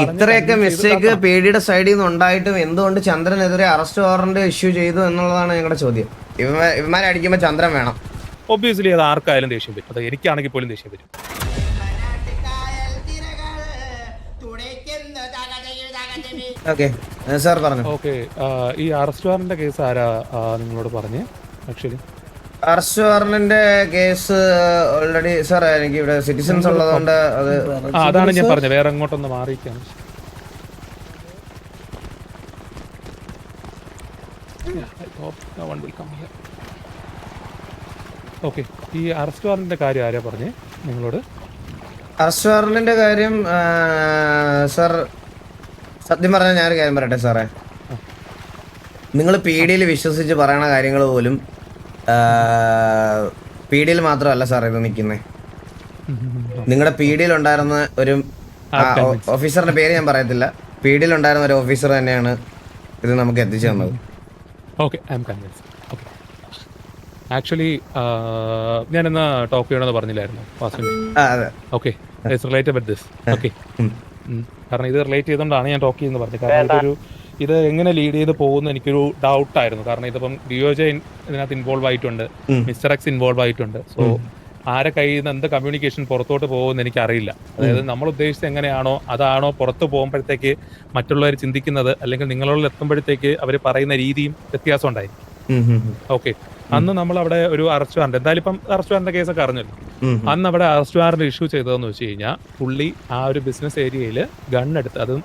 ഇത്രയൊക്കെ മിസ്റ്റേക്ക് പേടിയുടെ സൈഡിൽ നിന്ന് ഉണ്ടായിട്ടും എന്തുകൊണ്ട് ചന്ദ്രനെതിരെ അറസ്റ്റ് വാറന്റ് ഇഷ്യൂ ചെയ്തു എന്നുള്ളതാണ് ഞങ്ങളുടെ ചോദ്യം. ഇവന്മാരെ അടിക്കുമ്പോൾ ചന്ദ്രൻ വേണം. ഒബ്വിയസ്ലി അത് ആർക്കായാലും ദേഷ്യം വരും. അത് എനിക്കാണെങ്കിൽ പോലും ദേഷ്യം വരും. ഓക്കെ, ഈ അറസ്റ്റ് വാറന്റിന്റെ കേസ് ആരാ നിങ്ങളോട് പറഞ്ഞേ? ആക്ച്വലി അറസ്റ്റ് വാറന്റിന്റെ കേസ് ഓൾറെഡി സാർ എനിക്ക് ഇവിടെ സിറ്റിസൺസ് ഉള്ളതുകൊണ്ട് അതാണ് ഞാൻ പറഞ്ഞത്. വേറെ എങ്ങോട്ടൊന്ന് മാറിയിരിക്കാണ്. ഓക്കെ, ഈ അറസ്റ്റ് വാറന്റിന്റെ കാര്യം ആരാ പറഞ്ഞേ നിങ്ങളോട്? അറസ്റ്റ് വാറന്റിന്റെ കാര്യം സാർ സത്യം പറഞ്ഞാൽ ഞാനൊരു കാര്യം പറയട്ടെ സാറേ. നിങ്ങൾ പീഡിയിൽ വിശ്വസിച്ച് പറയണ കാര്യങ്ങൾ പോലും പീഡിയിൽ മാത്രമല്ല സാർ ഇത് നിൽക്കുന്നത്. നിങ്ങളുടെ പീഡിയിൽ ഉണ്ടായിരുന്ന ഒരു ഓഫീസറിന്റെ പേര് ഞാൻ പറയത്തില്ല, പീഡിയിൽ ഉണ്ടായിരുന്ന ഒരു ഓഫീസർ തന്നെയാണ് ഇത് നമുക്ക് എത്തിച്ചു തന്നത്. Okay, I'm convinced. Okay, actually ഞാൻ എന്നാ ടോക്ക് ചെയ്യണമെന്ന് പറഞ്ഞില്ലായിരുന്നു? Okay, it's related with this. Okay, കാരണം ഇത് റിലേറ്റ് ചെയ്തുകൊണ്ടാണ് ഞാൻ ടോക്ക് ചെയ്യുന്നത് പറഞ്ഞത്. കാരണം ഇത് എങ്ങനെ ലീഡ് ചെയ്ത് പോകുന്ന എനിക്കൊരു ഡൗട്ടായിരുന്നു. കാരണം ഇതിപ്പം ഡിഒജെ ഇതിനകത്ത് ഇൻവോൾവ് ആയിട്ടുണ്ട്, മിസ്റ്റർ എക്സ് ഇൻവോൾവ് ആയിട്ടുണ്ട്. സോ ആരെ കയ്യിൽ നിന്ന് എന്ത് കമ്മ്യൂണിക്കേഷൻ പുറത്തോട്ട് പോകുമെന്ന് എനിക്കറിയില്ല. അതായത് നമ്മൾ ഉദ്ദേശിച്ചത് എങ്ങനെയാണോ അതാണോ പുറത്ത് പോകുമ്പോഴത്തേക്ക് മറ്റുള്ളവർ ചിന്തിക്കുന്നത്, അല്ലെങ്കിൽ നിങ്ങളോട് എത്തുമ്പോഴത്തേക്ക് അവർ പറയുന്ന രീതിയും വ്യത്യാസം ഉണ്ടായിരിക്കും. ഓക്കെ, അന്ന് നമ്മൾ അവിടെ ഒരു അറസ്റ്റ് വാറന്റ്, എന്തായാലും ഇപ്പം അറസ്റ്റ് വാറന്റ് കേസൊക്കെ അറിഞ്ഞല്ലോ. അന്ന് അവിടെ അറസ്റ്റ് വാറന്റ് ഇഷ്യൂ ചെയ്തതെന്ന് വെച്ച് കഴിഞ്ഞാൽ പുള്ളി ആ ഒരു ബിസിനസ് ഏരിയയിൽ ഗണ്ണെടുത്ത്, അതും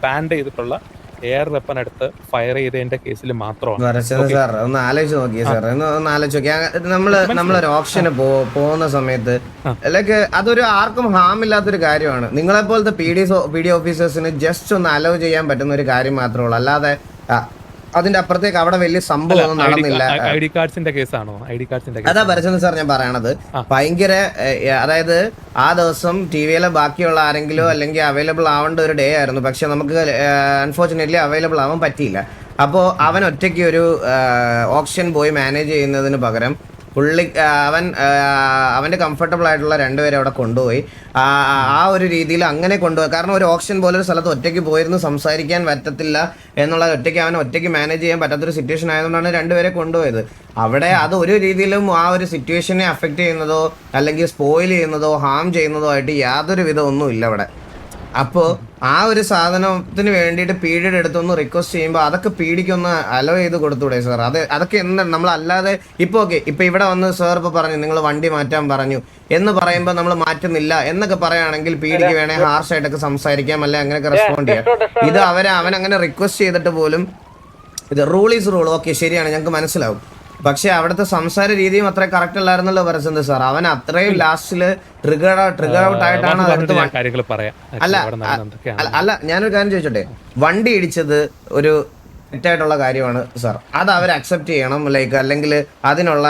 ബാൻഡ് ചെയ്തിട്ടുള്ള എയർ വെപ്പൺ എടുത്ത് ഫയർ ചെയ്തതിന്റെ കേസിൽ മാത്രമാണ്. സാർ ഒന്ന് ആലോചിച്ച് നോക്കിയേ സാർ, ഒന്ന് ആലോചിച്ച് നോക്കിയാൽ നമ്മളൊരു ഓപ്ഷന് പോകുന്ന സമയത്ത് ലൈക്ക് അതൊരു ആർക്കും ഹാം ഇല്ലാത്തൊരു കാര്യമാണ്. നിങ്ങളെ പോലത്തെ പി ഡി ഓഫീസേഴ്സിന് ജസ്റ്റ് ഒന്ന് അലോ ചെയ്യാൻ പറ്റുന്ന ഒരു കാര്യം മാത്രമേ ഉള്ളൂ. അല്ലാതെ അതിന്റെ അപ്പുറത്തേക്ക് അവിടെ വലിയ സംഭവം ഒന്നും നടന്നില്ല. ഐഡി കാർഡ്സിന്റെ കേസാണോ? ഐഡി കാർഡ്സിന്റെ അതാ പരച്ചത് സാർ ഞാൻ പറയണത്. ഭയങ്കര അതായത് ആ ദിവസം ടി വിയിലെ ബാക്കിയുള്ള ആരെങ്കിലും അല്ലെങ്കിൽ അവൈലബിൾ ആവേണ്ട ഒരു ഡേ ആയിരുന്നു. പക്ഷെ നമുക്ക് അൺഫോർച്ചുനേറ്റ്ലി അവൈലബിൾ ആവാൻ പറ്റിയില്ല. അപ്പോൾ അവൻ ഒറ്റയ്ക്ക് ഒരു ഓപ്ഷൻ പോയി മാനേജ് ചെയ്യുന്നതിന് പകരം പുള്ളി അവന്റെ കംഫർട്ടബിൾ ആയിട്ടുള്ള രണ്ടുപേരെ അവിടെ കൊണ്ടുപോയി ആ ഒരു രീതിയിൽ അങ്ങനെ കൊണ്ടുപോയി. കാരണം ഒരു ഓപ്ഷൻ പോലെ ഒരു സ്ഥലത്ത് ഒറ്റയ്ക്ക് പോയിരുന്നു സംസാരിക്കാൻ പറ്റത്തില്ല എന്നുള്ള ഒറ്റയ്ക്ക് മാനേജ് ചെയ്യാൻ പറ്റാത്തൊരു സിറ്റുവേഷൻ ആയതുകൊണ്ടാണ് രണ്ടുപേരെ കൊണ്ടുപോയത്. അവിടെ അത് ഒരു രീതിയിലും ആ ഒരു സിറ്റുവേഷനെ അഫക്റ്റ് ചെയ്യുന്നതോ അല്ലെങ്കിൽ സ്പോയിൽ ചെയ്യുന്നതോ ഹാം ചെയ്യുന്നതോ ആയിട്ട് യാതൊരു വിധം ഒന്നും ഇല്ല അവിടെ. അപ്പോൾ ആ ഒരു സാധനത്തിന് വേണ്ടിയിട്ട് പീഡിയുടെ അടുത്തൊന്ന് റിക്വസ്റ്റ് ചെയ്യുമ്പോൾ അതൊക്കെ പീഡിക്കൊന്ന് അലോ ചെയ്ത് കൊടുത്തൂടെ സാർ? അതൊക്കെ എന്താണ് നമ്മളല്ലാതെ ഇപ്പോൾ ഓക്കെ ഇപ്പോൾ ഇവിടെ വന്ന് സാർ ഇപ്പോൾ പറഞ്ഞു നിങ്ങൾ വണ്ടി മാറ്റാൻ പറഞ്ഞു എന്ന് പറയുമ്പോൾ നമ്മൾ മാറ്റുന്നില്ല എന്നൊക്കെ പറയുകയാണെങ്കിൽ പീഡിക്ക് വേണേൽ ഹാർഷായിട്ടൊക്കെ സംസാരിക്കാം, അല്ലെ അങ്ങനെയൊക്കെ റെസ്പോണ്ട് ചെയ്യാം. ഇത് അവൻ അങ്ങനെ റിക്വസ്റ്റ് ചെയ്തിട്ട് പോലും ഇത് റൂൾ ഈസ് റൂൾ, ഓക്കെ ശരിയാണ് ഞങ്ങൾക്ക് മനസ്സിലാവും. പക്ഷെ അവിടുത്തെ സംസാര രീതിയും അത്ര കറക്റ്റ് അല്ലായിരുന്നല്ലോ പരസന്ത് സാർ. അവൻ അത്രയും ലാസ്റ്റില് ട്രിഗർ ഔട്ട് ആയിട്ടാണ്. അല്ല ഞാനൊരു കാര്യം ചോദിച്ചോട്ടെ, വണ്ടി ഇടിച്ചത് ഒരു തെറ്റായിട്ടുള്ള കാര്യമാണ് സാർ, അത് അവർ അക്സെപ്റ്റ് ചെയ്യണം. ലൈക്ക് അല്ലെങ്കിൽ അതിനുള്ള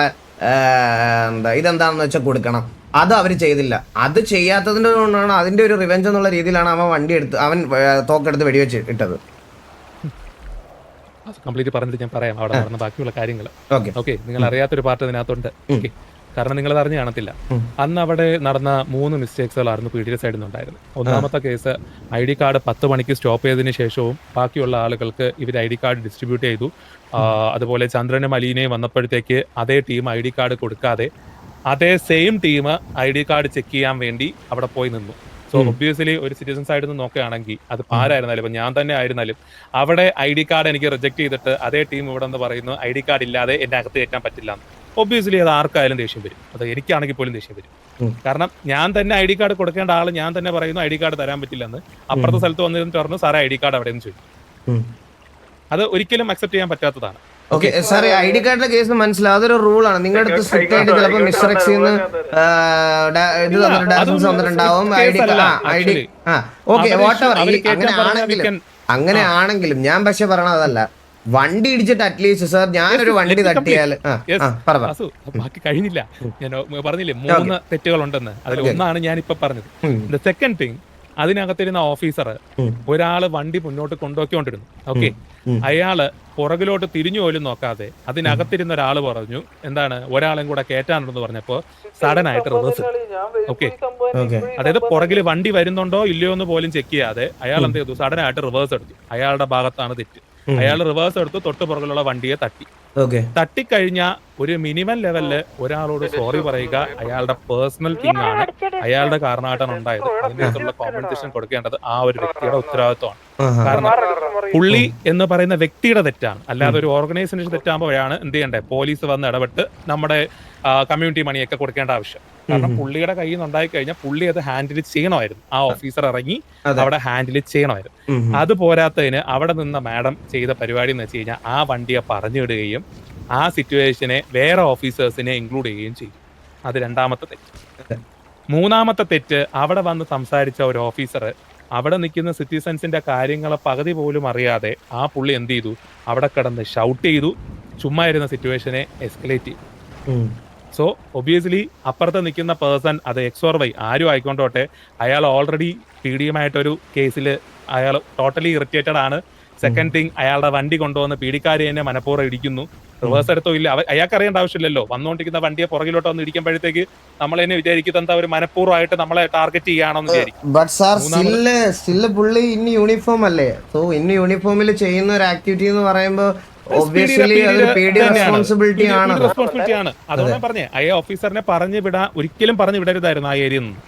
ഇതെന്താണെന്ന് വെച്ചാൽ കൊടുക്കണം. അത് അവർ ചെയ്തില്ല. അത് ചെയ്യാത്തതിൻ്റെ കൊണ്ടാണ് അതിന്റെ ഒരു റിവെഞ്ച് എന്നുള്ള രീതിയിലാണ് അവൻ തോക്കെടുത്ത് വെടിവെച്ച് ഇട്ടത്. കംപ്ലീറ്റ് പറഞ്ഞിട്ട് ഞാൻ പറയാം അവിടെ പറഞ്ഞ ബാക്കിയുള്ള കാര്യങ്ങൾ. ഓക്കെ, നിങ്ങൾ അറിയാത്തൊരു പാർട്ട് ഇതിനകത്തുണ്ട്. ഓക്കെ, കാരണം നിങ്ങളത് അറിഞ്ഞു കാണത്തില്ല. അന്ന് അവിടെ നടന്ന 3 മിസ്റ്റേക്സുകളായിരുന്നു പി ഡി സൈഡിൽ നിന്നുണ്ടായിരുന്നത്. ഒന്നാമത്തെ കേസ്, ID കാർഡ് 10 മണിക്ക് സ്റ്റോപ്പ് ചെയ്തതിന് ശേഷവും ബാക്കിയുള്ള ആളുകൾക്ക് ഇവർ ID കാർഡ് ഡിസ്ട്രിബ്യൂട്ട് ചെയ്തു. അതുപോലെ ചന്ദ്രനും അലീനയും വന്നപ്പോഴത്തേക്ക് അതേ ടീം ID കാർഡ് കൊടുക്കാതെ അതേ same team ID card check ചെയ്യാൻ വേണ്ടി അവിടെ പോയി നിന്നു. സോ ഒബ്വിയസ്ലി ഒരു സിറ്റിസൺ സൈഡിൽ നിന്ന് നോക്കുകയാണെങ്കിൽ അത് ആരായിരുന്നാലും ഇപ്പം ഞാൻ തന്നെ ആയിരുന്നാലും അവിടെ ID കാർഡ് എനിക്ക് റിജക്ട് ചെയ്തിട്ട് അതേ ടീം ഇവിടെ നിന്ന് പറയുന്നു ID കാർഡ് ഇല്ലാതെ എന്നെ അകത്ത് കയറ്റാൻ പറ്റില്ല. ഒബ്വിയസ്ലി അത് ആർക്കായാലും ദേഷ്യം വരും. അത് എനിക്കാണെങ്കിൽ പോലും ദേഷ്യം വരും. കാരണം ഞാൻ തന്നെ ID കാർഡ് കൊടുക്കേണ്ട ആൾ ഞാൻ തന്നെ പറയുന്നു ID കാർഡ് തരാൻ പറ്റില്ലെന്ന്. അപ്പുറത്തെ സ്ഥലത്ത് വന്നിരുന്നിട്ട് പറഞ്ഞു സാറേ ID കാർഡ് അവിടെ നിന്ന് ചോദിക്കും. അത് ഒരിക്കലും അക്സെപ്റ്റ് ചെയ്യാൻ പറ്റാത്തതാണ്. ഓക്കെ സാറേ, ID കാർഡിന്റെ കേസ് മനസ്സിലാവും, അതൊരു റൂളാണ്. നിങ്ങളുടെ അടുത്ത് സ്ട്രിക്റ്റ് ആയിട്ട് ചിലപ്പോൾ മിസ്റ്റർ എക്സിന്ന് ഇത് വന്നിട്ടുണ്ടാവും. അങ്ങനെ ആണെങ്കിലും ഞാൻ പക്ഷെ പറയണതല്ല, വണ്ടി ഇടിച്ചിട്ട് അറ്റ്ലീസ്റ്റ് സാർ ഞാനൊരു വണ്ടി തട്ടിയാൽ ബാക്കി കഴിഞ്ഞില്ല. ഞാൻ പറഞ്ഞില്ലേ 3 തെറ്റുകൾ ഉണ്ടെന്ന്. അതിൽ ഒന്നാണ് ഞാൻ ഇപ്പൊ പറഞ്ഞത്. സെക്കൻഡ് തിങ്, അതിനകത്തിരുന്ന ഓഫീസർ ഒരാള് വണ്ടി മുന്നോട്ട് കൊണ്ടുപോയിക്കൊണ്ടിരുന്നു. ഓക്കെ, അയാള് പുറകിലോട്ട് തിരിഞ്ഞു പോലും നോക്കാതെ അതിനകത്തിരുന്ന ഒരാള് പറഞ്ഞു എന്താണ് ഒരാളും കൂടെ കയറ്റാനുണ്ടെന്ന് പറഞ്ഞപ്പോ സഡൻ ആയിട്ട് റിവേഴ്സ്. ഓക്കെ, അതായത് പുറകിൽ വണ്ടി വരുന്നുണ്ടോ ഇല്ലയോ എന്ന് പോലും ചെക്ക് ചെയ്യാതെ അയാൾ എന്ത് ചെയ്തു, സഡൻ ആയിട്ട് റിവേഴ്സ് എടുത്തു. അയാളുടെ ഭാഗത്താണ് തെറ്റ്. അയാൾ റിവേഴ്സ് എടുത്ത് തൊട്ട് പുറകിലുള്ള വണ്ടിയെ തട്ടിക്കഴിഞ്ഞ ഒരു മിനിമം ലെവലില് ഒരാളോട് സോറി പറയുക അയാളുടെ പേഴ്സണൽ തിങ് ആണ്, അയാളുടെ കാരണമായിട്ടാണ് ഉണ്ടായത്. അതിനുള്ള കോമ്പൻസേഷൻ കൊടുക്കേണ്ടത് ആ ഒരു വ്യക്തിയുടെ ഉത്തരവാദിത്വമാണ്. കാരണം പുള്ളി എന്ന് പറയുന്ന വ്യക്തിയുടെ തെറ്റാണ്, അല്ലാതെ ഒരു ഓർഗനൈസേഷൻ തെറ്റാകുമ്പോഴാണ് എന്ത് ചെയ്യണ്ടേ, പോലീസ് വന്ന് ഇടപെട്ട് നമ്മുടെ കമ്മ്യൂണിറ്റി മണിയൊക്കെ കൊടുക്കേണ്ട ആവശ്യം. കാരണം പുള്ളിയുടെ കയ്യിൽ നിന്ന് ഉണ്ടായി കഴിഞ്ഞാൽ പുള്ളി അത് ഹാൻഡിൽ ചെയ്യണമായിരുന്നു. ആ ഓഫീസർ ഇറങ്ങി അവിടെ ഹാൻഡിൽ ചെയ്യണമായിരുന്നു. അത് പോരാത്തതിന് അവിടെ നിന്ന മാഡം ചെയ്ത പരിപാടി എന്ന് വെച്ച് കഴിഞ്ഞാൽ ആ വണ്ടിയെ പറഞ്ഞു വിടുകയും ആ സിറ്റുവേഷനെ വേറെ ഓഫീസേഴ്സിനെ ഇൻക്ലൂഡ് ചെയ്യുകയും ചെയ്യും. അത് രണ്ടാമത്തെ തെറ്റ്. മൂന്നാമത്തെ തെറ്റ്, അവിടെ വന്ന് സംസാരിച്ച ഒരു ഓഫീസർ അവിടെ നിൽക്കുന്ന സിറ്റിസൺസിന്റെ കാര്യങ്ങൾ പകുതി പോലും അറിയാതെ ആ പുള്ളി എന്ത് ചെയ്തു, അവിടെ കിടന്ന് ഷൗട്ട് ചെയ്തു, ചുമ്മാ ഇരുന്ന സിറ്റുവേഷനെ എസ്കലേറ്റ് ചെയ്തു. സോ ഒബിയസ്ലി അപ്പുറത്ത് നിൽക്കുന്ന പേഴ്സൺ, അത് എക്സ് ഓർ വൈ ആരും ആയിക്കൊണ്ടോട്ടെ, അയാൾ ഓൾറെഡി പീഡിയമായിട്ടൊരു കേസിൽ അയാൾ ടോട്ടലി ഇറിറ്റേറ്റഡ് ആണ്. സെക്കൻഡ് തിങ്, അയാളുടെ വണ്ടി കൊണ്ടുവന്ന് പീഡിക്കാരി തന്നെ മനഃപൂർവ്വം ഇടിക്കുന്നു. റിവേഴ്സ് എടുത്തോ ഇല്ല, അയാൾക്ക് അറിയേണ്ട ആവശ്യമില്ലല്ലോ. വന്നുകൊണ്ടിരിക്കുന്ന വണ്ടിയെ പുറകിലോട്ട് വന്ന് ഇടിക്കുമ്പോഴത്തേക്ക് നമ്മൾ തന്നെ വിചാരിക്കുന്നത് എന്താ, ഒരു മനഃപൂർവ്വമായിട്ട് നമ്മളെ ടാർഗറ്റ് ചെയ്യാണെന്ന് വിചാരിക്കും. ബട്ട് സാർ സ്റ്റില് പുള്ളി ഇന്ന് യൂണിഫോം അല്ലേ? സോ ഇന്ന് യൂണിഫോമിൽ ചെയ്യുന്ന ഒരു ആക്ടിവിറ്റി എന്ന് പറയുമ്പോൾ റെസ്പോൺസിബിലിറ്റി ആണ്. അതുകൊണ്ടാണ് പറഞ്ഞേ ഐ ഓഫീസറിനെ പറഞ്ഞു വിടാൻ, ഒരിക്കലും പറഞ്ഞു വിടരുതായിരുന്നു ആ ഏരിയയിൽ നിന്ന്.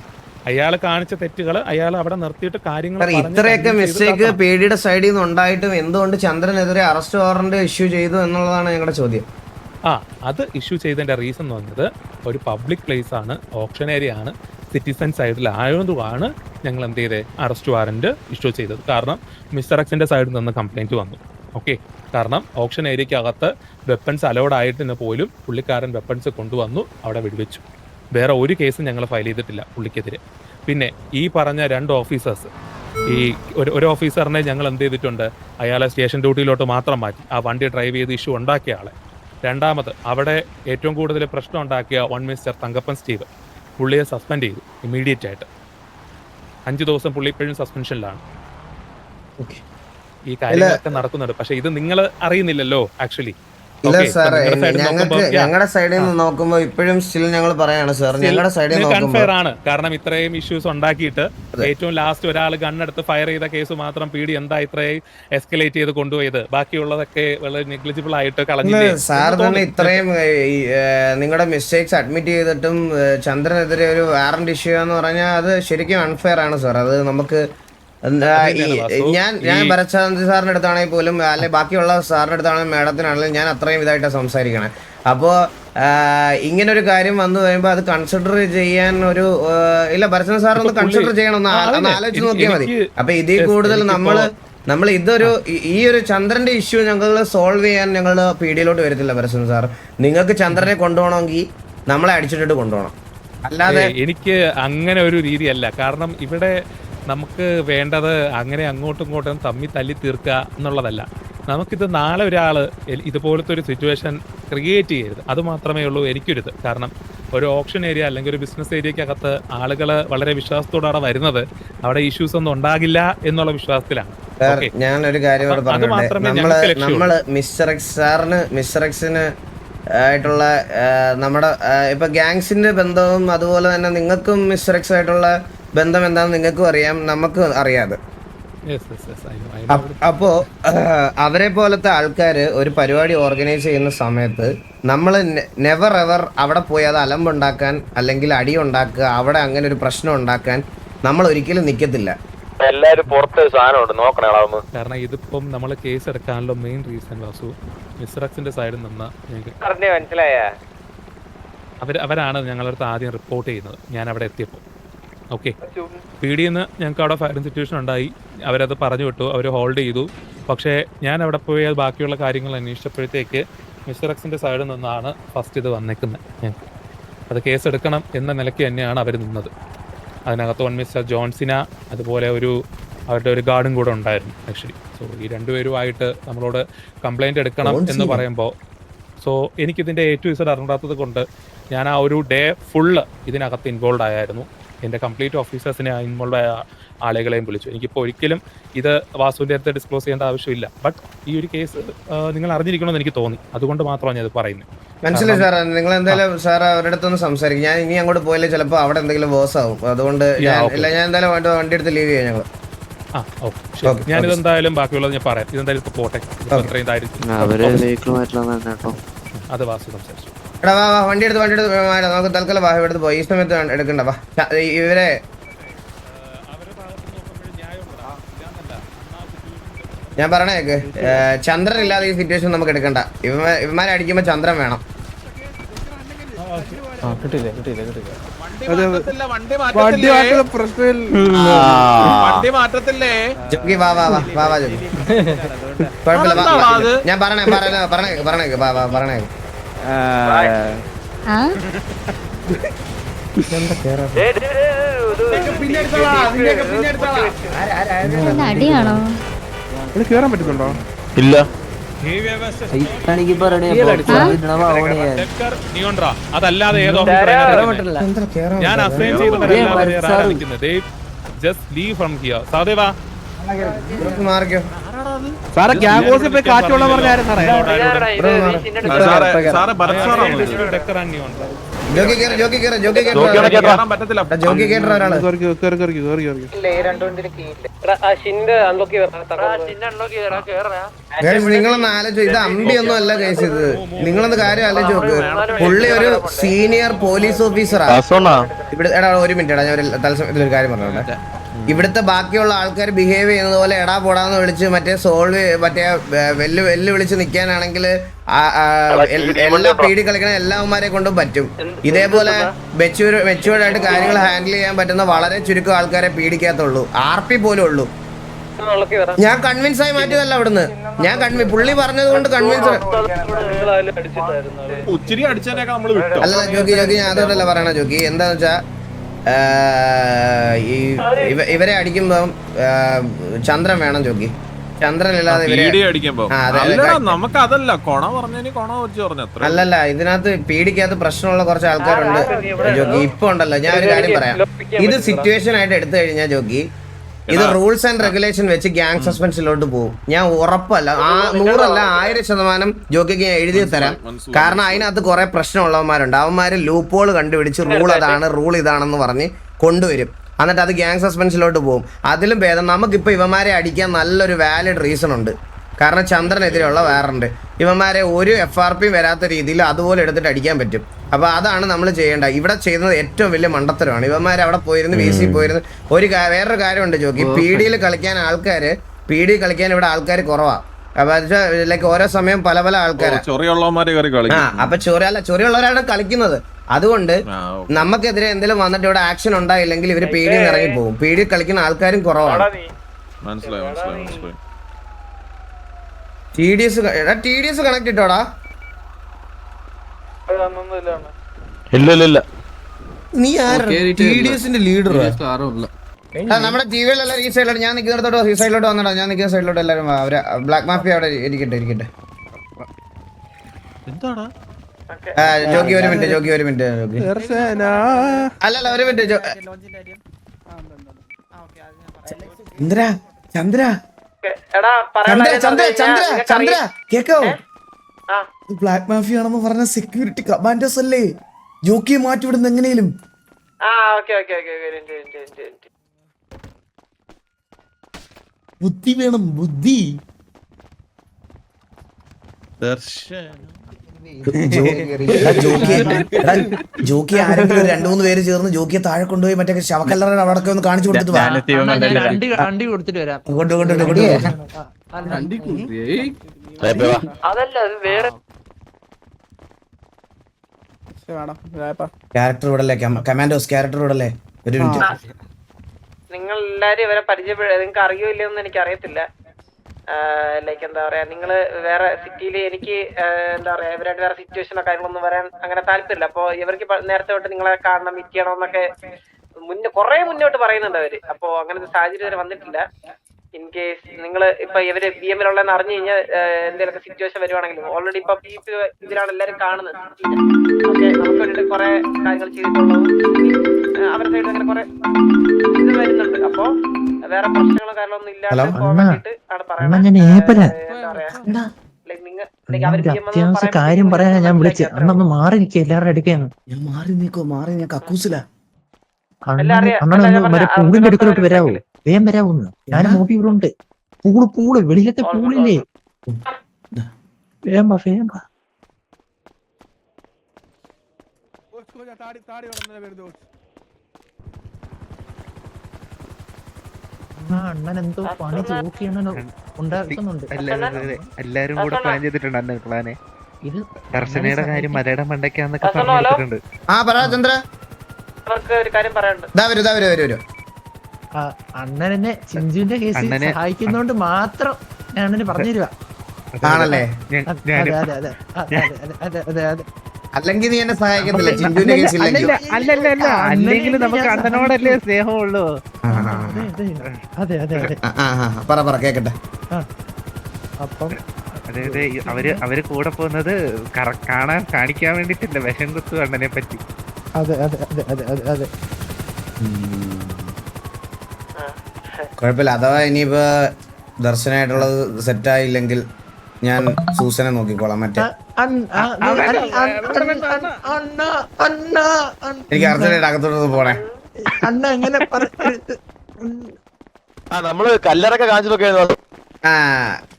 അയാൾ കാണിച്ച തെറ്റുകൾ അയാൾ അവിടെ നിർത്തിയിട്ട് കാര്യങ്ങൾ. ഇത്രയൊക്കെ മിസ്റ്റേക്ക് പേടിയുടെ സൈഡിൽ നിന്ന് ഉണ്ടായിട്ടും എന്തുകൊണ്ട് ചന്ദ്രനെതിരെ അറസ്റ്റ് വാറന്റ് ഇഷ്യൂ ചെയ്തു എന്നുള്ളതാണ് ഞങ്ങളുടെ ചോദ്യം. അത് ഇഷ്യൂ ചെയ്തതിന്റെ റീസൺ എന്ന് പറഞ്ഞത് ഒരു പബ്ലിക് പ്ലേസ് ആണ്, ഓപ്ഷൻ ഏരിയ ആണ്, സിറ്റിസൺ സൈഡിൽ ആയതുകൊണ്ടാണ് ഞങ്ങൾ എന്ത് ചെയ്തത്, അറസ്റ്റ് വാറന്റ് ഇഷ്യൂ ചെയ്തത്. കാരണം മിസ്റ്റർ എക്സിന്റെ സൈഡിൽ നിന്ന് കംപ്ലൈന്റ് വന്നു. ഓക്കെ, കാരണം ഓപ്ഷൻ ഏരിയക്കകത്ത് വെപ്പൺസ് അലൗഡ് ആയിട്ട് പോലും പുള്ളിക്കാരൻ വെപ്പൺസ് കൊണ്ടുവന്നു അവിടെ വെടിവെച്ചു. വേറെ ഒരു കേസും ഞങ്ങൾ ഫയൽ ചെയ്തിട്ടില്ല പുള്ളിക്കെതിരെ. പിന്നെ ഈ പറഞ്ഞ 2 ഓഫീസേഴ്സ്, ഈ ഒരു ഓഫീസറിനെ ഞങ്ങൾ എന്ത് ചെയ്തിട്ടുണ്ട്, അയാളെ സ്റ്റേഷൻ ഡ്യൂട്ടിയിലോട്ട് മാത്രം മാറ്റി, ആ വണ്ടി ഡ്രൈവ് ചെയ്ത് ഇഷ്യൂ ഉണ്ടാക്കിയ ആളെ. രണ്ടാമത് അവിടെ ഏറ്റവും കൂടുതൽ പ്രശ്നം ഉണ്ടാക്കിയ മിസ്റ്റർ തങ്കപ്പൻ സ്റ്റീവ്, പുള്ളിയെ സസ്പെൻഡ് ചെയ്തു ഇമ്മീഡിയറ്റ് ആയിട്ട്. 5 ദിവസം പുള്ളി ഇപ്പോഴും സസ്പെൻഷനിലാണ്. ഈ കാര്യങ്ങളൊക്കെ നടക്കുന്നുണ്ട്, പക്ഷെ ഇത് നിങ്ങൾ അറിയുന്നില്ലല്ലോ ആക്ച്വലി. ഇല്ല സാർ, ഞങ്ങളുടെ സൈഡിൽ നിന്ന് നോക്കുമ്പോൾ ഇപ്പോഴും സ്റ്റിൽ ഞങ്ങൾ പറയാണ് സാർ, ഞങ്ങളുടെ സൈഡിൽ അൺഫെയർ ആണ്. കാരണം ഇത്രയും ഇഷ്യൂസ് ഉണ്ടാക്കിയിട്ട് ഏറ്റവും ലാസ്റ്റ് ഒരാൾ ഗണ്ണെടുത്ത് ഫയർ ചെയ്ത കേസ് മാത്രം പീഡി എന്താ ഇത്രയും എസ്കലേറ്റ് ചെയ്ത് കൊണ്ടുപോയത്, ബാക്കിയുള്ളതൊക്കെ വളരെ നെഗ്ലിജിബിൾ ആയിട്ട് കളഞ്ഞില്ലേ സാർ? തന്നെ ഇത്രയും നിങ്ങളുടെ മിസ്റ്റേക്സ് അഡ്മിറ്റ് ചെയ്തിട്ടും ചന്ദ്രനെതിരെ ഒരു വാറന്റ് ഇഷ്യൂ എന്ന് പറഞ്ഞാൽ അത് ശരിക്കും അൺഫെയർ ആണ് സാർ. അത് നമുക്ക് ഞാൻ ഭരത്ചന്ദ്ര സാറിന്റെ അടുത്താണെങ്കിൽ പോലും അല്ലെ ബാക്കിയുള്ള സാറിന്റെ അടുത്താണെങ്കിലും മേഡത്തിനാണെങ്കിലും ഞാൻ അത്രയും ഇതായിട്ടാണ് സംസാരിക്കണേ. അപ്പോൾ ഇങ്ങനൊരു കാര്യം വന്നു കഴിയുമ്പോൾ അത് കൺസിഡർ ചെയ്യാൻ ഇല്ല, ഭരത്ചന്ദ്ര സാർ ഒന്ന് കൺസിഡർ ചെയ്യണം, ഒന്ന് ആലോചിച്ച് നോക്കിയാൽ മതി. അപ്പൊ ഇതിൽ കൂടുതൽ നമ്മൾ ഈ ഒരു ചന്ദ്രന്റെ ഇഷ്യൂ ഞങ്ങൾ സോൾവ് ചെയ്യാൻ ഞങ്ങൾ പീഡിയയിലോട്ട് വരത്തില്ല ഭരത്ചന്ദ്ര സാർ. നിങ്ങൾക്ക് ചന്ദ്രനെ കൊണ്ടുപോകണമെങ്കിൽ നമ്മളെ അടിച്ചിട്ടിട്ട് കൊണ്ടുപോകണം, അല്ലാതെ എനിക്ക് അങ്ങനെ ഒരു രീതിയല്ല. കാരണം ഇവിടെ നമുക്ക് വേണ്ടത് അങ്ങനെ അങ്ങോട്ടും ഇങ്ങോട്ടും തല്ലി തീർക്കുക എന്നുള്ളതല്ല. നമുക്കിത് നാളെ ഒരാൾ ഇതുപോലത്തെ ഒരു സിറ്റുവേഷൻ ക്രിയേറ്റ് ചെയ്യരുത്, അത് മാത്രമേ ഉള്ളൂ എനിക്കൊരിത്. കാരണം ഒരു ഓപ്ഷൻ ഏരിയ അല്ലെങ്കിൽ ഒരു ബിസിനസ് ഏരിയക്കകത്ത് ആളുകൾ വളരെ വിശ്വാസത്തോടെ വരുന്നത് അവിടെ ഇഷ്യൂസ് ഒന്നും ഉണ്ടാകില്ല എന്നുള്ള വിശ്വാസത്തിലാണ്. ഞാനൊരു കാര്യം നമ്മള് മിസ്റ്റർ എക്സിന് ആയിട്ടുള്ള നമ്മുടെ ഇപ്പൊ ഗാങ്സിന്റെ ബന്ധവും അതുപോലെ തന്നെ നിങ്ങൾക്കും മിസ്റ്റർ എക്സ് ആയിട്ടുള്ള ബന്ധം എന്താണെന്ന് നിങ്ങൾക്കും അറിയാം, നമുക്കും അറിയാതെ. അപ്പോ അവരെ പോലത്തെ ആൾക്കാര് ഒരു പരിപാടി ഓർഗനൈസ് ചെയ്യുന്ന സമയത്ത് നമ്മൾ നെവർ എവർ അവിടെ പോയി അത് അലമ്പുണ്ടാക്കാൻ അല്ലെങ്കിൽ അടി ഉണ്ടാക്കുക, അവിടെ അങ്ങനെ ഒരു പ്രശ്നം ഉണ്ടാക്കാൻ നമ്മൾ ഒരിക്കലും നിൽക്കത്തില്ല. എല്ലാരും പുറത്ത് സാധനമുണ്ട് നോക്കണം. കാരണം ഇതിപ്പം നമ്മൾ കേസ് എടുക്കാനുള്ള മെയിൻ റീസൺ വാസു മിസ്റ്റർ എക്സിന്റെ സൈഡിൽ നിന്ന് മനസ്സിലായ അവരാണ് ഞങ്ങളടുത്ത് ആദ്യം റിപ്പോർട്ട് ചെയ്യുന്നത് ഞാൻ അവിടെ എത്തിയപ്പോൾ. ഓക്കെ, പീഡിയെന്ന് ഞങ്ങൾക്ക് അവിടെ ഫയറിംഗ് സിറ്റുവേഷൻ ഉണ്ടായി, അവരത് പറഞ്ഞു വിട്ടു, അവർ ഹോൾഡ് ചെയ്തു. പക്ഷേ ഞാൻ അവിടെ പോയി ബാക്കിയുള്ള കാര്യങ്ങൾ അന്വേഷിച്ചപ്പോഴത്തേക്ക് മിസ്റ്റർ എക്സിന്റെ സൈഡിൽ നിന്നാണ് ഫസ്റ്റ് ഇത് വന്നേക്കുന്നത്. അത് കേസ് എടുക്കണം എന്ന നിലയ്ക്ക് തന്നെയാണ് അവർ നിന്നത്. അതിനകത്ത് മിസ്റ്റർ ജോൺസിന അതുപോലെ അവരുടെ ഒരു ഗാർഡും കൂടെ ഉണ്ടായിരുന്നു ആക്ച്വലി. സോ ഈ 2 പേരുമായിട്ട് നമ്മളോട് കംപ്ലൈൻറ്റ് എടുക്കണം എന്ന് പറയുമ്പോൾ എനിക്കിതിൻ്റെ A to Z അറിഞ്ഞാത്തത് കൊണ്ട് ഞാൻ ആ ഒരു ഡേ ഫുള്ള് ഇതിനകത്ത് ഇൻവോൾവ് ആയിരുന്നു. എൻ്റെ കംപ്ലീറ്റ് ഓഫീസേഴ്സിനെ ഇൻവോൾവ് ആയ ആളുകളെയും വിളിച്ചു. എനിക്കിപ്പോൾ ഒരിക്കലും ഇത് വാസുവിൻ്റെ അടുത്ത് ഡിസ്ക്ലോസ് ചെയ്യേണ്ട ആവശ്യമില്ല. ബട്ട് ഈ ഒരു കേസ് നിങ്ങൾ അറിഞ്ഞിരിക്കണമെന്ന് എനിക്ക് തോന്നി, അതുകൊണ്ട് മാത്രമാണ് ഞാൻ ഇത് പറയുന്നത്. മനസ്സിലായി സാർ. നിങ്ങൾ എന്തായാലും സാർ അവരുടെ അടുത്തൊന്ന് സംസാരിക്കും. ഞാൻ ഇനി അങ്ങോട്ട് പോയാലേ ചിലപ്പോൾ അവിടെ എന്തെങ്കിലും ബോസ് ആവും. അതുകൊണ്ട് ഞാൻ എന്തായാലും വണ്ടി എടുത്ത് ലീവ് ചെയ്യാം ഞങ്ങൾ. ഞാനിത് എന്തായാലും ബാക്കിയുള്ളത് ഞാൻ പറയാം. ഇതെന്തായാലും ഇപ്പൊ പോട്ടെ, അത് വാസു സംസാരിച്ചു. എടാ വാ വണ്ടി എടുത്ത് നമുക്ക് തൽക്കാലം വാഹനം എടുത്ത് പോയി. ഈ സമയത്ത് എടുക്കണ്ട. വാ ഇവരെ ഞാൻ പറഞ്ഞേക്ക്, ചന്ദ്രൻ ഇല്ലാതെ ഈ സിറ്റുവേഷൻ നമുക്ക് എടുക്കണ്ട. ഇവന്മാരെ അടിക്കുമ്പോ ചന്ദ്രൻ വേണം. ജോക്കി വാ ജോക്കി, കുഴപ്പമില്ല. ഞാൻ പറഞ്ഞേക്ക് അടിയാണോ? കേറാൻ പറ്റുന്നുണ്ടോ? ഇല്ല. അതല്ലാതെ ഏതോ ഞാൻ അസൈൻ ചെയ്തവരല്ലാതെ ജസ്റ്റ് ലീവ് ഫ്രം ഹിയർ. സഹദേവാ മാറിക്കോ. സാറെ ഗ്യാഗോസിൽ പോയി കാറ്റുള്ള പറഞ്ഞായിരുന്നു. ജോക്കി കേട്ടോ ഒരാള്. നിങ്ങളൊന്ന് ആലോചിച്ചു, ഇത് അമ്പിയൊന്നും അല്ല കേസ്. ഇത് നിങ്ങളൊന്ന് കാര്യം ആലോചിച്ച് നോക്ക്. പുള്ളി ഒരു സീനിയർ പോലീസ് ഓഫീസറാ ഇവിടെ. എടാ ഒരു മിനിറ്റ്, എടാ ഞാൻ ഒരു തത്സമയത്തിൽ ഒരു കാര്യം പറഞ്ഞോട്ടെ. ഇവിടുത്തെ ബാക്കിയുള്ള ആൾക്കാർ ബിഹേവ് ചെയ്യുന്നത് പോലെ എടാ പോടാന്ന് വിളിച്ച് മറ്റേ വെല്ല് വിളിച്ച് നിൽക്കാനാണെങ്കിൽ എല്ലാ പീഡി കളിക്കണ എല്ലാവന്മാരെ കൊണ്ടും പറ്റും. ഇതേപോലെ മെച്യൂർഡ് ആയിട്ട് കാര്യങ്ങൾ ഹാൻഡിൽ ചെയ്യാൻ പറ്റുന്ന വളരെ ചുരുക്കം ആൾക്കാരെ പീഡിക്കാത്തുള്ളൂ. RP പോലും ഉള്ളൂ. ഞാൻ കൺവിൻസ് ആയി മാറ്റിയതല്ല അവിടുന്ന്. ഞാൻ പുള്ളി പറഞ്ഞത് കൊണ്ട് കൺവിൻസ്. അല്ല ജോക്കി ഞാൻ അതുകൊണ്ടല്ല പറയണ ജോക്കി. എന്താന്ന് വെച്ചാ ഇവരെ അടിക്കുമ്പോ ചന്ദ്രൻ വേണം ജോക്കി. ചന്ദ്രൻ ഇല്ലാതെ അല്ലല്ല, ഇതിനകത്ത് പീഡിക്കകത്ത് പ്രശ്നമുള്ള കുറച്ച് ആൾക്കാരുണ്ട് ജോക്കി. ഇപ്പൊ ഉണ്ടല്ലോ, ഞാൻ ഒരു കാര്യം പറയാം. ഇത് സിറ്റുവേഷൻ ആയിട്ട് എടുത്തു കഴിഞ്ഞാൽ ജോക്കി, ഇത് റൂൾസ് ആൻഡ് റെഗുലേഷൻ വെച്ച് ഗ്യാങ് സസ്പെൻഷനിലോട്ട് പോകും. ഞാൻ ഉറപ്പല്ല, 100% 1000% ജോക്കിക്ക് ഞാൻ എഴുതി തരാം. കാരണം അതിനകത്ത് കുറെ പ്രശ്നമുള്ളവന്മാരുണ്ട്. അവന്മാര് ലൂപ്പോൾ കണ്ടുപിടിച്ച് റൂൾ ഇതാണെന്ന് പറഞ്ഞ് കൊണ്ടുവരും. എന്നിട്ട് അത് ഗ്യാങ് സസ്പെൻഷനിലോട്ട് പോകും. അതിലും ഭേദം നമുക്കിപ്പോൾ ഇവന്മാരെ അടിക്കാൻ നല്ലൊരു വാലിഡ് റീസൺ ഉണ്ട്. കാരണം ചന്ദ്രനെതിരെയുള്ള വാറണ്ട്. ഇവന്മാരെ ഒരു FRP വരാത്ത രീതിയിൽ അതുപോലെ എടുത്തിട്ട് അടിക്കാൻ പറ്റും. അപ്പോൾ അതാണ് നമ്മൾ ചെയ്യേണ്ടത്. ഇവിടെ ചെയ്യുന്നത് ഏറ്റവും വലിയ മണ്ടത്തരമാണ്. ഇവന്മാർ അവിടെ പോയിരുന്ന് VC പോയിരുന്ന് വേറൊരു കാര്യമുണ്ട് ജോക്കി. PD കളിക്കാൻ ഇവിടെ ആൾക്കാർ കുറവാണ്. അപ്പൊ ലൈക്ക് ഓരോ സമയം പല ആൾക്കാരാണ്. അപ്പൊ ചൊറിയുള്ളവരാണ് കളിക്കുന്നത്. അതുകൊണ്ട് നമുക്കെതിരെ എന്തെങ്കിലും വന്നിട്ട് ഇവിടെ ആക്ഷൻ ഉണ്ടായില്ലെങ്കിൽ ഇവര് PD ഇറങ്ങി പോകും. PD കളിക്കുന്ന ആൾക്കാരും കുറവാണ്. TDS കണക്ട് ഇട്ടോടാ. ഇല്ല നീ TDSന്റെ ലീഡർ നമ്മുടെ TVയിലെല്ലാം ഈ സൈഡിലോട്ട്. ഞാൻ നിൽക്കുന്നിടത്തോട്ട് ഈ സൈഡിലോട്ട് വന്നടാ. ഞാൻ നിൽക്കുന്ന സൈഡിലോട്ട് എല്ലാവരും അവര് ബ്ലാക്ക് മാഫിയ അവിടെ ഇരിക്കട്ടെ. ജോക്കി ഒരു മിനിറ്റ് അല്ലല്ല ഒരു മിനിറ്റ്. ചന്ദ്ര കേക്കോ? ബ്ലാക്ക് മാഫിയ ആണെന്ന് പറഞ്ഞ സെക്യൂരിറ്റി കമാൻഡോസ് അല്ലേ? ജോക്കിയെ മാറ്റിവിടുന്ന എങ്ങനെയും. ബുദ്ധി വേണം, ബുദ്ധി. ജോക്കി ആരെങ്കിലും 2-3 പേര് ചേർന്ന് ജോക്കിയെ താഴെ കൊണ്ടുപോയി മറ്റേ ശവക്കല്ലറ അവിടെ ഒന്ന് കാണിച്ചു കൊടുത്തിട്ട് ക്യാരക്ടർ വിടല്ലേ, കമാൻഡോസ് ക്യാരക്ടർ വിടല്ലേ. ഒരു മിനിറ്റ്. നിങ്ങൾ എല്ലാരും ഇവരെ നിങ്ങൾക്ക് അറിയോ ഇല്ലയോന്ന് എനിക്ക് അറിയത്തില്ല. ലൈക്ക് എന്താ പറയാ, നിങ്ങള് വേറെ സിറ്റിയിൽ എനിക്ക് എന്താ പറയാ ഇവരായിട്ട് വേറെ സിറ്റുവേഷനോ കാര്യങ്ങളൊന്നും വരാൻ അങ്ങനെ താല്പര്യമില്ല. അപ്പൊ ഇവർക്ക് നേരത്തെ തൊട്ട് നിങ്ങളെ കാണണം, മീറ്റ് ചെയ്യണം എന്നൊക്കെ കുറെ മുന്നോട്ട് പറയുന്നുണ്ട് അവര്. അപ്പൊ അങ്ങനത്തെ സാഹചര്യം വരെ വന്നിട്ടില്ല. ഇൻ കേസ് നിങ്ങൾ ഇപ്പൊ ഇവര് BM ഉള്ളതെന്ന് അറിഞ്ഞു കഴിഞ്ഞാൽ എന്തെങ്കിലുമൊക്കെ സിറ്റുവേഷൻ വരുവാണെങ്കിലും ഓൾറെഡി ഇപ്പൊ ഇതിലാണ് എല്ലാരും കാണുന്നത്. ഓക്കെ, നമുക്ക് വേണ്ടിട്ട് കുറെ കാര്യങ്ങൾ ചെയ്തിട്ടുള്ളതും അവരുടെ സൈഡിൽ അങ്ങനെ കുറെ ഇത് വരുന്നുണ്ട്. അപ്പൊ വേറെ പ്രശ്നങ്ങളോ കാര്യങ്ങളൊന്നും ഇല്ലാതെ പോകാൻ വേണ്ടിട്ട് ആണ് പറയുന്നത്. അത്യാവശ്യ കാര്യം പറയാനാ ഞാൻ വിളിച്ചത്. അണ്ണൊന്ന് മാറി നിൽക്കുക, എല്ലാവരുടെ അടുക്കാണ്. ഞാൻ മാറി ഞാൻ കക്കൂസില. അണ്ണനൊന്ന് മറ്റേ പൂളിന്റെ അടുക്കലോട്ട് വരാവോ? വേഗം വരാവോന്ന്. ഞാൻ നോക്കി ഇവിടെ ഉണ്ട്. പൂള് വെളിയിലത്തെ പൂളില്ലേ? വേഗം വാ. അണ്ണൻ എന്തോ പണി ചോക്കിയാണോ ഉണ്ടാക്കുന്നുണ്ട്. എല്ലാരും കൂടെ പ്ലാൻ ചെയ്തിട്ടുണ്ട്. അണ്ണൻ പ്ലാനെ ഇത് ദർശനയുടെ കാര്യം മലയുടെ മണ്ടയ്ക്കാന്നൊക്കെ പറഞ്ഞിട്ടുണ്ട്. ആ പറ ചന്ദ്ര. ഒരു കാര്യം പറയാനുണ്ട്. അണ്ണനെ ചിഞ്ചുവിന്റെ കേസിൽ സഹായിക്കുന്നോണ്ട് മാത്രം ഞാൻ അണ്ണന് പറഞ്ഞു തരുവാ. ആണല്ലേ? അതെ. അല്ലെങ്കിൽ നീ എന്നെ സഹായിക്കത്തില്ല ചിഞ്ചുവിന്റെ കേസിൽ. അല്ലല്ല, അല്ലെങ്കിൽ നമുക്ക് അണ്ണനോടല്ലേ സ്നേഹമുള്ളൂ. അതെ പറ കേക്കട്ടെ. അപ്പം അതായത് അവര് കൂടെ പോകുന്നത് കാണിക്കാൻ വേണ്ടിട്ടില്ല, വിഷം കുത്തു അണ്ണനെ പറ്റി. അതെ കുഴപ്പമില്ല. അഥവാ ഇനിയിപ്പോ ദർശനമായിട്ടുള്ളത് സെറ്റായില്ലെങ്കിൽ ഞാൻ സൂസനെ നോക്കിക്കോളാം. മറ്റേ എനിക്ക് അർജന്റായിട്ട് അകത്തോട്ട് പോണേ. അണ്ണ എങ്ങനെ നമ്മള് കല്ലറൊക്കെ കാണിച്ചതൊക്കെ ആ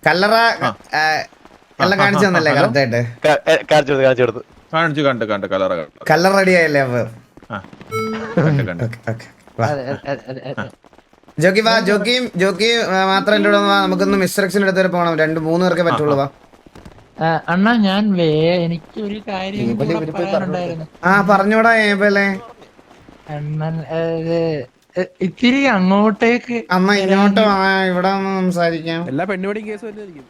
കല്ലറ എല്ലാം കാണിച്ചു തന്നല്ലേ കറക്റ്റായിട്ട്? കല്ലറ റെഡി ആയല്ലേ? അപ്പൊ ജോക്കിയും മാത്രം എന്റെ കൂടെ വാ. നമുക്കൊന്ന് മിസ്ട്രക്ഷൻ എടുത്ത് വരെ പോകണം. 2-3 പേർക്കേ പറ്റുള്ളൂ. വാ അണ്ണ. ഞാൻ എനിക്ക് ഒരു കാര്യം പറയാനുണ്ടായിരുന്നു. പറഞ്ഞോടാ. ഏപ്പല്ലേ അണ്ണൻ ഇത്തിരി അങ്ങോട്ടേക്ക് അമ്മ ഇങ്ങോട്ട് വാ, ഇവിടെ ഒന്ന് സംസാരിക്കാം. എല്ലാ പെണ്ണുപിടിയും കേസ് വരുന്നതായിരിക്കും.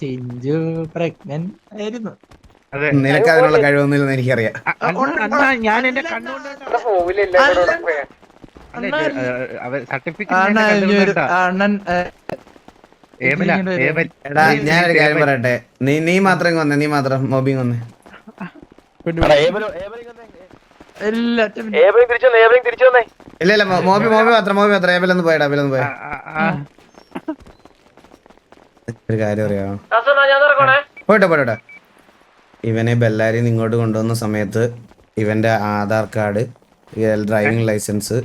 ചിഞ്ചു പ്രഗ്നന്റ് ആയിരുന്നു. നിനക്ക് അതിനുള്ള കഴിവൊന്നുമില്ലെന്ന് എനിക്കറിയാം. ഞാൻ എന്റെ കണ്ണുകൊണ്ട് എടാ ഞാനൊരു കാര്യം പറയട്ടെ. നീ മാത്രം വന്നേ. നീ മാത്രം മോബിങ് വന്നേ. ഇല്ല മോബി മാത്രം. ഏബലൊന്ന് പോയടാ. ഒരു കാര്യം അറിയാമോ? പോട്ടെ. ഇവനെ ബെല്ലാരിയിൽ നിന്ന് ഇങ്ങോട്ട് കൊണ്ടുവന്ന സമയത്ത് ഇവന്റെ Aadhaar card, driving licence,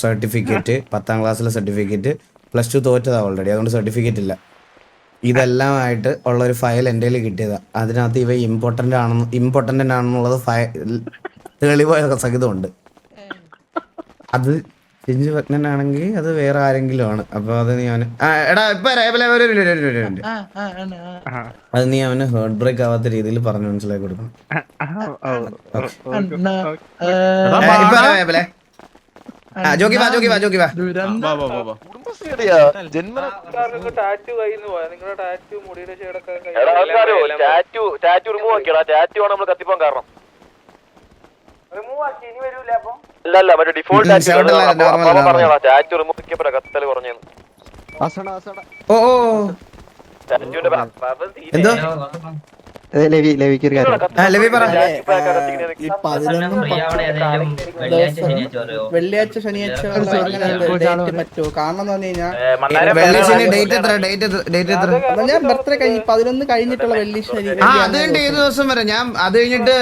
certificate, 10ാം ക്ലാസ്സിലെ സർട്ടിഫിക്കറ്റ്, +2 തോറ്റതാ ഓൾറെഡി, അതുകൊണ്ട് സർട്ടിഫിക്കറ്റ് ഇല്ല. ഇതെല്ലാമായിട്ട് ഉള്ളൊരു ഫയൽ എൻ്റെ കയ്യിൽ കിട്ടിയതാ. അതിനകത്ത് ഇവ ഇമ്പോർട്ടൻ്റ് ആണെന്നുള്ളത് തെളിവ് സഹിതമുണ്ട്. അത് ചിഞ്ചു പ്രഗ്നന്റ് ആണെങ്കിൽ അത് വേറെ ആരെങ്കിലും ആണ്. അപ്പൊ അത് നീ അവന് എടാ ഇപ്പൊ അത് നീ അവന് ഹേർട്ട് ബ്രേക്ക് ആവാത്ത രീതിയിൽ പറഞ്ഞു മനസ്സിലാക്കി കൊടുക്കണം. ജോക്കി വാ. കത്തിപ്പോൻ കാരണം ഇല്ല മറ്റേ ഡിഫോൾട്ട് ടാറ്റു റിമൂവ് കത്തല് കുറഞ്ഞു. എന്തോ വെള്ളിയാഴ്ച ശനിയാഴ്ച പറ്റുമോ? കാരണം ഞാൻ ബർത്ത്ഡേ കഴിഞ്ഞ് 11 കഴിഞ്ഞിട്ടുള്ള വെള്ളി ശനി അത് കഴിഞ്ഞിട്ട് ഏത് ദിവസം വരെ? ഞാൻ അത് കഴിഞ്ഞിട്ട്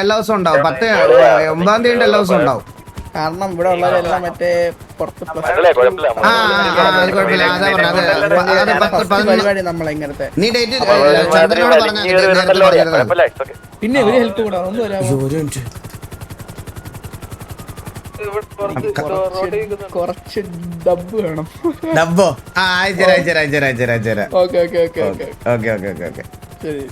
എല്ലാ ദിവസവും ഉണ്ടാവും. 9-ാം തീയതി എല്ലാ ദിവസവും ഉണ്ടാവും. കാരണം ഇവിടെ ഉള്ളവരെല്ലാം മറ്റേ പുറത്ത് പരിപാടി നമ്മളെങ്ങനത്തെ. നീ ഡേറ്റ് ചന്ദ്രനോട് പറഞ്ഞാൽ പിന്നെ ഒരു ഹെൽപ്പ് കൂടാ. ഒന്ന് വരാമോ? കുറച്ച് ഡബ്ബ് വേണം. ഡബ്ബോ? അയച്ചരാ. ഓക്കെ ഓക്കെ ശരി.